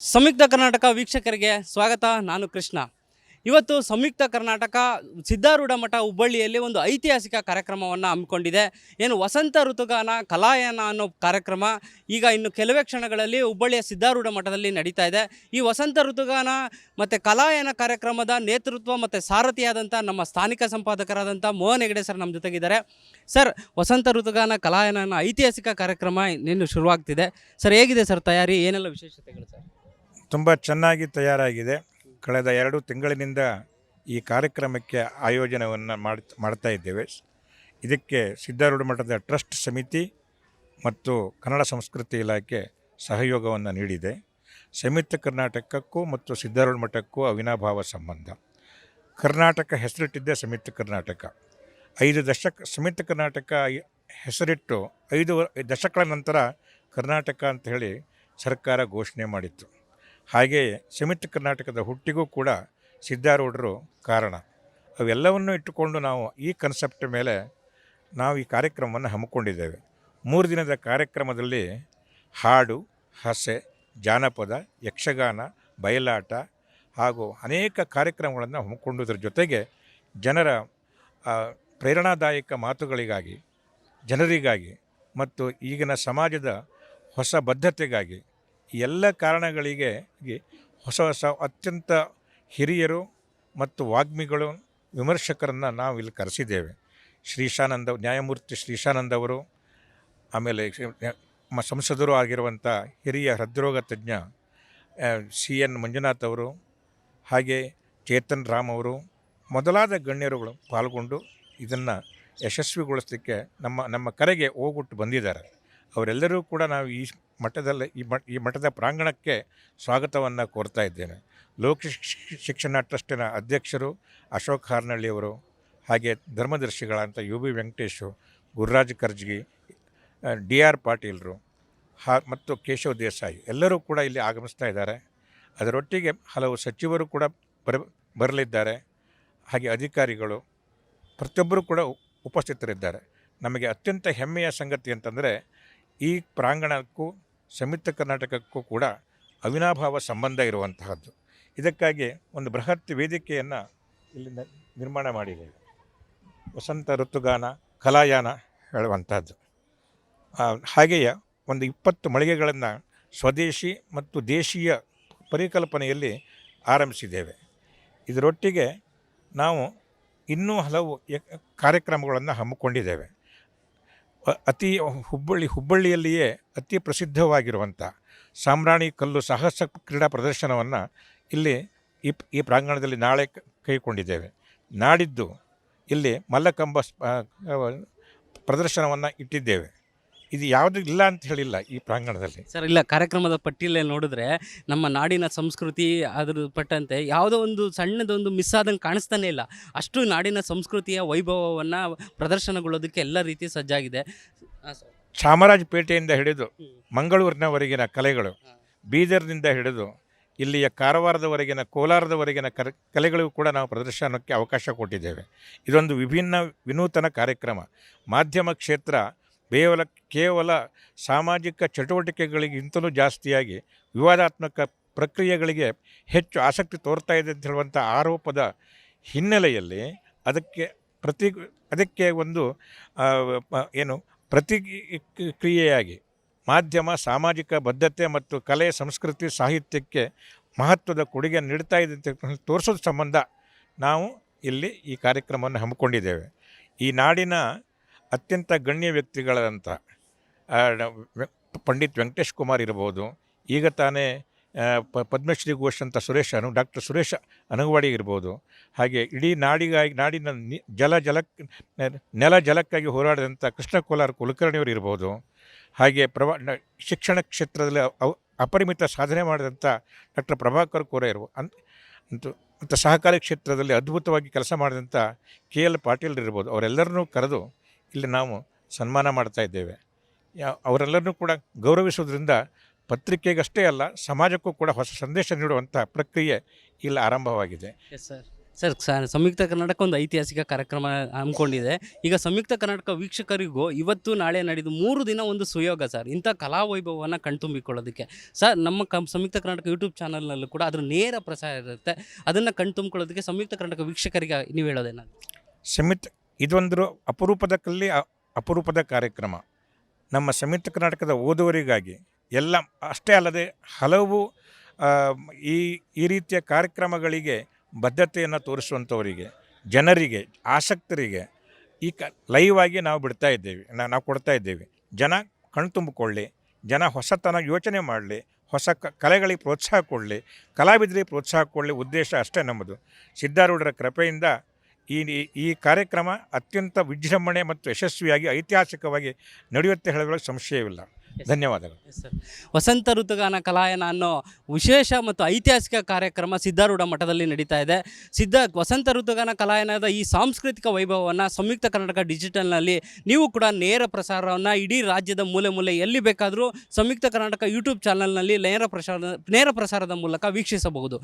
ಸಂಯುಕ್ತ ಕರ್ನಾಟಕ ವೀಕ್ಷಕರಿಗೆ ಸ್ವಾಗತ. ನಾನು ಕೃಷ್ಣ. ಇವತ್ತು ಸಂಯುಕ್ತ ಕರ್ನಾಟಕ ಸಿದ್ಧಾರೂಢ ಮಠ ಹುಬ್ಬಳ್ಳಿಯಲ್ಲಿ ಒಂದು ಐತಿಹಾಸಿಕ ಕಾರ್ಯಕ್ರಮವನ್ನು ಹಮ್ಮಿಕೊಂಡಿದೆ. ಏನು ವಸಂತ ಋತುಗಾನ ಕಲಾಯನ ಅನ್ನೋ ಕಾರ್ಯಕ್ರಮ ಈಗ ಇನ್ನು ಕೆಲವೇ ಕ್ಷಣಗಳಲ್ಲಿ ಹುಬ್ಬಳ್ಳಿಯ ಸಿದ್ಧಾರೂಢ ಮಠದಲ್ಲಿ ನಡೀತಾ ಇದೆ. ಈ ವಸಂತ ಋತುಗಾನ ಮತ್ತು ಕಲಾಯನ ಕಾರ್ಯಕ್ರಮದ ನೇತೃತ್ವ ಮತ್ತು ಸಾರಥಿಯಾದಂಥ ನಮ್ಮ ಸ್ಥಾನಿಕ ಸಂಪಾದಕರಾದಂಥ ಮೋಹನ್ ಹೆಗಡೆ ಸರ್ ನಮ್ಮ ಜೊತೆಗಿದ್ದಾರೆ. ಸರ್, ವಸಂತ ಋತುಗಾನ ಕಲಾಯನ ಐತಿಹಾಸಿಕ ಕಾರ್ಯಕ್ರಮ ಇನ್ನೇನು ಶುರುವಾಗ್ತಿದೆ. ಸರ್, ಹೇಗಿದೆ ಸರ್ ತಯಾರಿ? ಏನೆಲ್ಲ ವಿಶೇಷತೆಗಳು ಸರ್? ತುಂಬ ಚೆನ್ನಾಗಿ ತಯಾರಾಗಿದೆ. ಕಳೆದ 2 ತಿಂಗಳಿನಿಂದ ಈ ಕಾರ್ಯಕ್ರಮಕ್ಕೆ ಆಯೋಜನವನ್ನು ಮಾಡ್ತಾ ಇದ್ದೇವೆ. ಇದಕ್ಕೆ ಸಿದ್ಧಾರೂಢ ಮಠದ ಟ್ರಸ್ಟ್ ಸಮಿತಿ ಮತ್ತು ಕನ್ನಡ ಸಂಸ್ಕೃತಿ ಇಲಾಖೆ ಸಹಯೋಗವನ್ನು ನೀಡಿದೆ. ಸಂಯುಕ್ತ ಕರ್ನಾಟಕಕ್ಕೂ ಮತ್ತು ಸಿದ್ಧಾರೂಢ ಮಠಕ್ಕೂ ಅವಿನಾಭಾವ ಸಂಬಂಧ. ಕರ್ನಾಟಕ ಹೆಸರಿಟ್ಟಿದ್ದೇ ಸಂಯುಕ್ತ ಕರ್ನಾಟಕ. 5 ದಶಕ ಸಂಯುಕ್ತ ಕರ್ನಾಟಕ ಹೆಸರಿಟ್ಟು 5 ದಶಕಗಳ ನಂತರ ಕರ್ನಾಟಕ ಅಂತ ಹೇಳಿ ಸರ್ಕಾರ ಘೋಷಣೆ ಮಾಡಿತ್ತು. ಹಾಗೆಯೇ ಸಂಯುಕ್ತ ಕರ್ನಾಟಕದ ಹುಟ್ಟಿಗೂ ಕೂಡ ಸಿದ್ಧಾರೂಢರು ಕಾರಣ. ಅವೆಲ್ಲವನ್ನು ಇಟ್ಟುಕೊಂಡು ನಾವು ಈ ಕನ್ಸೆಪ್ಟ್ ಮೇಲೆ ನಾವು ಈ ಕಾರ್ಯಕ್ರಮವನ್ನು ಹಮ್ಮಿಕೊಂಡಿದ್ದೇವೆ. 3 ದಿನದ ಕಾರ್ಯಕ್ರಮದಲ್ಲಿ ಹಾಡು, ಹಸೆ, ಜಾನಪದ, ಯಕ್ಷಗಾನ, ಬಯಲಾಟ ಹಾಗೂ ಅನೇಕ ಕಾರ್ಯಕ್ರಮಗಳನ್ನು ಹಮ್ಮಿಕೊಂಡುವುದರ ಜೊತೆಗೆ ಜನರ ಪ್ರೇರಣಾದಾಯಕ ಮಾತುಗಳಿಗಾಗಿ, ಜನರಿಗಾಗಿ ಮತ್ತು ಈಗಿನ ಸಮಾಜದ ಹೊಸ ಬದ್ಧತೆಗಾಗಿ ಈ ಎಲ್ಲ ಕಾರಣಗಳಿಗೆ ಹೊಸ ಅತ್ಯಂತ ಹಿರಿಯರು ಮತ್ತು ವಾಗ್ಮಿಗಳು, ವಿಮರ್ಶಕರನ್ನು ನಾವು ಇಲ್ಲಿ ಕರೆಸಿದ್ದೇವೆ. ನ್ಯಾಯಮೂರ್ತಿ ಶ್ರೀಶಾನಂದ್ ಅವರು, ಆಮೇಲೆ ಸಂಸದರು ಆಗಿರುವಂಥ ಹಿರಿಯ ಹೃದ್ರೋಗ ತಜ್ಞ CN ಮಂಜುನಾಥ್ ಅವರು, ಹಾಗೆ ಚೇತನ್ ರಾಮ್ ಅವರು ಮೊದಲಾದ ಗಣ್ಯರುಗಳು ಪಾಲ್ಗೊಂಡು ಇದನ್ನು ಯಶಸ್ವಿಗೊಳಿಸಲಿಕ್ಕೆ ನಮ್ಮ ಕರೆಗೆ ಹೋಗುಟ್ಟು ಬಂದಿದ್ದಾರೆ. ಅವರೆಲ್ಲರೂ ಕೂಡ ನಾವು ಈ ಮಠದಲ್ಲಿ ಈ ಮಠದ ಪ್ರಾಂಗಣಕ್ಕೆ ಸ್ವಾಗತವನ್ನು ಕೋರ್ತಾ ಇದ್ದೇನೆ. ಲೋಕ ಶಿಕ್ಷಣ ಟ್ರಸ್ಟಿನ ಅಧ್ಯಕ್ಷರು ಅಶೋಕ್ ಹಾರ್ನಳ್ಳಿಯವರು, ಹಾಗೆ ಧರ್ಮದರ್ಶಿಗಳಂತ UB ವೆಂಕಟೇಶು, ಗುರುರಾಜ್ ಕರ್ಜ್ಗಿ, DR ಪಾಟೀಲರು ಮತ್ತು ಕೇಶವ್ ದೇಸಾಯಿ ಎಲ್ಲರೂ ಕೂಡ ಇಲ್ಲಿ ಆಗಮಿಸ್ತಾ ಇದ್ದಾರೆ. ಅದರೊಟ್ಟಿಗೆ ಹಲವು ಸಚಿವರು ಕೂಡ ಬರಲಿದ್ದಾರೆ. ಹಾಗೆ ಅಧಿಕಾರಿಗಳು ಪ್ರತಿಯೊಬ್ಬರು ಕೂಡ ಉಪಸ್ಥಿತರಿದ್ದಾರೆ. ನಮಗೆ ಅತ್ಯಂತ ಹೆಮ್ಮೆಯ ಸಂಗತಿ ಅಂತಂದರೆ ಈ ಪ್ರಾಂಗಣಕ್ಕೂ ಸಂಯುಕ್ತ ಕರ್ನಾಟಕಕ್ಕೂ ಕೂಡ ಅವಿನಾಭಾವ ಸಂಬಂಧ ಇರುವಂತಹದ್ದು. ಇದಕ್ಕಾಗಿ ಒಂದು ಬೃಹತ್ ವೇದಿಕೆಯನ್ನು ಇಲ್ಲಿ ನಿರ್ಮಾಣ ಮಾಡಿದ್ದೇವೆ. ವಸಂತ ಋತುಗಾನ ಕಲಾಯಾನ ಹೇಳುವಂಥದ್ದು. ಹಾಗೆಯೇ ಒಂದು 20 ಮಳಿಗೆಗಳನ್ನು ಸ್ವದೇಶಿ ಮತ್ತು ದೇಶೀಯ ಪರಿಕಲ್ಪನೆಯಲ್ಲಿ ಆರಂಭಿಸಿದ್ದೇವೆ. ಇದರೊಟ್ಟಿಗೆ ನಾವು ಇನ್ನೂ ಹಲವು ಕಾರ್ಯಕ್ರಮಗಳನ್ನು ಹಮ್ಮಿಕೊಂಡಿದ್ದೇವೆ. ಹುಬ್ಬಳ್ಳಿಯಲ್ಲಿಯೇ ಅತಿ ಪ್ರಸಿದ್ಧವಾಗಿರುವಂಥ ಸಾಮ್ರಾಣಿ ಕಲ್ಲು ಸಾಹಸ ಕ್ರೀಡಾ ಪ್ರದರ್ಶನವನ್ನು ಇಲ್ಲಿ ಈ ಪ್ರಾಂಗಣದಲ್ಲಿ ನಾಳೆ ಕೈಗೊಂಡಿದ್ದೇವೆ. ನಾಡಿದ್ದು ಇಲ್ಲಿ ಮಲ್ಲಕಂಬ ಪ್ರದರ್ಶನವನ್ನು ಇಟ್ಟಿದ್ದೇವೆ. ಇದು ಯಾವುದು ಇಲ್ಲ ಅಂತ ಹೇಳಿಲ್ಲ ಈ ಪ್ರಾಂಗಣದಲ್ಲಿ. ಸರ್, ಇಲ್ಲ, ಕಾರ್ಯಕ್ರಮದ ಪಟ್ಟಿಯಲ್ಲೇ ನೋಡಿದ್ರೆ ನಮ್ಮ ನಾಡಿನ ಸಂಸ್ಕೃತಿ ಅದ್ರ ಪಟ್ಟಂತೆ ಯಾವುದೋ ಒಂದು ಸಣ್ಣದೊಂದು ಮಿಸ್ ಆದಂಗೆ ಕಾಣಿಸ್ತಾನೆ ಇಲ್ಲ. ಅಷ್ಟು ನಾಡಿನ ಸಂಸ್ಕೃತಿಯ ವೈಭವವನ್ನು ಪ್ರದರ್ಶನಗೊಳ್ಳೋದಕ್ಕೆ ಎಲ್ಲ ರೀತಿ ಸಜ್ಜಾಗಿದೆ. ಚಾಮರಾಜಪೇಟೆಯಿಂದ ಹಿಡಿದು ಮಂಗಳೂರಿನವರೆಗಿನ ಕಲೆಗಳು, ಬೀದರ್ನಿಂದ ಹಿಡಿದು ಇಲ್ಲಿಯ ಕಾರವಾರದವರೆಗಿನ, ಕೋಲಾರದವರೆಗಿನ ಕಲೆಗಳಿಗೂ ಕೂಡ ನಾವು ಪ್ರದರ್ಶನಕ್ಕೆ ಅವಕಾಶ ಕೊಟ್ಟಿದ್ದೇವೆ. ಇದೊಂದು ವಿನೂತನ ಕಾರ್ಯಕ್ರಮ. ಮಾಧ್ಯಮ ಕ್ಷೇತ್ರ ಕೇವಲ ಸಾಮಾಜಿಕ ಚಟುವಟಿಕೆಗಳಿಗಿಂತಲೂ ಜಾಸ್ತಿಯಾಗಿ ವಿವಾದಾತ್ಮಕ ಪ್ರಕ್ರಿಯೆಗಳಿಗೆ ಹೆಚ್ಚು ಆಸಕ್ತಿ ತೋರ್ತಾ ಇದೆ ಅಂತ ಹೇಳುವಂಥ ಆರೋಪದ ಹಿನ್ನೆಲೆಯಲ್ಲಿ ಅದಕ್ಕೆ ಒಂದು ಪ್ರತಿಕ್ರಿಯೆಯಾಗಿ ಮಾಧ್ಯಮ ಸಾಮಾಜಿಕ ಬದ್ಧತೆ ಮತ್ತು ಕಲೆ, ಸಂಸ್ಕೃತಿ, ಸಾಹಿತ್ಯಕ್ಕೆ ಮಹತ್ವದ ಕೊಡುಗೆ ನೀಡ್ತಾ ಇದೆ ಅಂತ ತೋರಿಸೋದ್ರ ಸಂಬಂಧ ನಾವು ಇಲ್ಲಿ ಈ ಕಾರ್ಯಕ್ರಮವನ್ನು ಹಮ್ಮಿಕೊಂಡಿದ್ದೇವೆ. ಈ ನಾಡಿನ ಅತ್ಯಂತ ಗಣ್ಯ ವ್ಯಕ್ತಿಗಳಂಥ ಪಂಡಿತ್ ವೆಂಕಟೇಶ್ ಕುಮಾರ್ ಇರ್ಬೋದು, ಈಗ ತಾನೇ ಪದ್ಮಶ್ರೀ ಘೋಷ್ ಅಂತ ಡಾಕ್ಟರ್ ಸುರೇಶ್ ಅನಗವಾಡಿ ಇರ್ಬೋದು, ಹಾಗೆ ಇಡೀ ನಾಡಿನ ನೆಲ ಜಲಕ್ಕಾಗಿ ಹೋರಾಡಿದಂಥ ಕೃಷ್ಣ ಕೋಲಾರ ಕುಲಕರ್ಣಿಯವರು ಇರ್ಬೋದು, ಹಾಗೆ ಶಿಕ್ಷಣ ಕ್ಷೇತ್ರದಲ್ಲಿ ಅಪರಿಮಿತ ಸಾಧನೆ ಮಾಡಿದಂಥ ಡಾಕ್ಟರ್ ಪ್ರಭಾಕರ್ ಕೋರೆ ಅಂತ ಸಹಕಾರಿ ಕ್ಷೇತ್ರದಲ್ಲಿ ಅದ್ಭುತವಾಗಿ ಕೆಲಸ ಮಾಡಿದಂಥ KL ಪಾಟೀಲ್ ಇರ್ಬೋದು. ಅವರೆಲ್ಲರನ್ನೂ ಕರೆದು ಇಲ್ಲಿ ನಾವು ಸನ್ಮಾನ ಮಾಡ್ತಾ ಇದ್ದೇವೆ. ಅವರೆಲ್ಲರನ್ನೂ ಕೂಡ ಗೌರವಿಸೋದ್ರಿಂದ ಪತ್ರಿಕೆಗಷ್ಟೇ ಅಲ್ಲ, ಸಮಾಜಕ್ಕೂ ಕೂಡ ಹೊಸ ಸಂದೇಶ ನೀಡುವಂಥ ಪ್ರಕ್ರಿಯೆ ಇಲ್ಲಿ ಆರಂಭವಾಗಿದೆ. Yes sir. ಸರ್ ಸಂಯುಕ್ತ ಕರ್ನಾಟಕ ಒಂದು ಐತಿಹಾಸಿಕ ಕಾರ್ಯಕ್ರಮ ಹಮ್ಮಿಕೊಂಡಿದೆ. ಈಗ ಸಂಯುಕ್ತ ಕರ್ನಾಟಕ ವೀಕ್ಷಕರಿಗೂ ಇವತ್ತು ನಾಳೆ ನಾಡಿದ್ದು 3 ದಿನ ಒಂದು ಸುಯೋಗ ಸರ್, ಇಂಥ ಕಲಾವೈಭವವನ್ನು ಕಣ್ತುಂಬಿಕೊಳ್ಳೋದಕ್ಕೆ. ಸರ್ ನಮ್ಮ ಸಂಯುಕ್ತ ಕರ್ನಾಟಕ ಯೂಟ್ಯೂಬ್ ಚಾನಲ್ನಲ್ಲೂ ಕೂಡ ಅದ್ರ ನೇರ ಪ್ರಸಾರ ಇರುತ್ತೆ. ಅದನ್ನು ಕಣ್ತುಂಬಿಕೊಳ್ಳೋದಕ್ಕೆ ಸಂಯುಕ್ತ ಕರ್ನಾಟಕ ವೀಕ್ಷಕರಿಗೆ ನೀವು ಹೇಳೋದೇನಾದ್ರು? ಸಂಯುಕ್ತ ಇದೊಂದು ಅಪರೂಪದ ಕಾರ್ಯಕ್ರಮ. ನಮ್ಮ ಸಂಯುಕ್ತ ಕರ್ನಾಟಕದ ಓದುವರಿಗಾಗಿ ಎಲ್ಲ ಅಷ್ಟೇ ಅಲ್ಲದೆ ಹಲವು ಈ ರೀತಿಯ ಕಾರ್ಯಕ್ರಮಗಳಿಗೆ ಬದ್ಧತೆಯನ್ನು ತೋರಿಸುವಂಥವರಿಗೆ, ಜನರಿಗೆ, ಆಸಕ್ತರಿಗೆ ಲೈವ್ ಆಗಿ ನಾವು ಬಿಡ್ತಾ ಇದ್ದೇವೆ, ನಾವು ಕೊಡ್ತಾ ಇದ್ದೇವೆ. ಜನ ಕಣ್ತುಂಬಿಕೊಳ್ಳಿ, ಜನ ಹೊಸತನ ಯೋಚನೆ ಮಾಡಲಿ, ಹೊಸ ಕಲೆಗಳಿಗೆ ಪ್ರೋತ್ಸಾಹ ಕೊಡಲಿ, ಕಲಾವಿದರಿಗೆ ಪ್ರೋತ್ಸಾಹ ಕೊಡಲಿ ಉದ್ದೇಶ ಅಷ್ಟೇ ನಮ್ಮದು. ಸಿದ್ಧಾರೂಢರ ಕೃಪೆಯಿಂದ ಈ ಕಾರ್ಯಕ್ರಮ ಅತ್ಯಂತ ವಿಜೃಂಭಣೆ ಮತ್ತು ಯಶಸ್ವಿಯಾಗಿ ಐತಿಹಾಸಿಕವಾಗಿ ನಡೆಯುತ್ತೆ ಹೇಳೋದ್ರಲ್ಲಿ ಸಂಶಯವಿಲ್ಲ. ಧನ್ಯವಾದಗಳು. ಸರ್, ವಸಂತ ಋತುಗಾನ ಕಲಾಯನ ಅನ್ನೋ ವಿಶೇಷ ಮತ್ತು ಐತಿಹಾಸಿಕ ಕಾರ್ಯಕ್ರಮ ಸಿದ್ಧಾರೂಢ ಮಠದಲ್ಲಿ ನಡೀತಾ ಇದೆ. ವಸಂತ ಋತುಗಾನ ಕಲಾಯನದ ಈ ಸಾಂಸ್ಕೃತಿಕ ವೈಭವವನ್ನು ಸಂಯುಕ್ತ ಕರ್ನಾಟಕ ಡಿಜಿಟಲ್ನಲ್ಲಿ ನೀವು ಕೂಡ ನೇರ ಪ್ರಸಾರವನ್ನು ಇಡೀ ರಾಜ್ಯದ ಮೂಲೆ ಮೂಲೆ ಎಲ್ಲಿ ಬೇಕಾದರೂ ಸಂಯುಕ್ತ ಕರ್ನಾಟಕ ಯೂಟ್ಯೂಬ್ ಚಾನಲ್ನಲ್ಲಿ ನೇರ ಪ್ರಸಾರದ ಮೂಲಕ ವೀಕ್ಷಿಸಬಹುದು.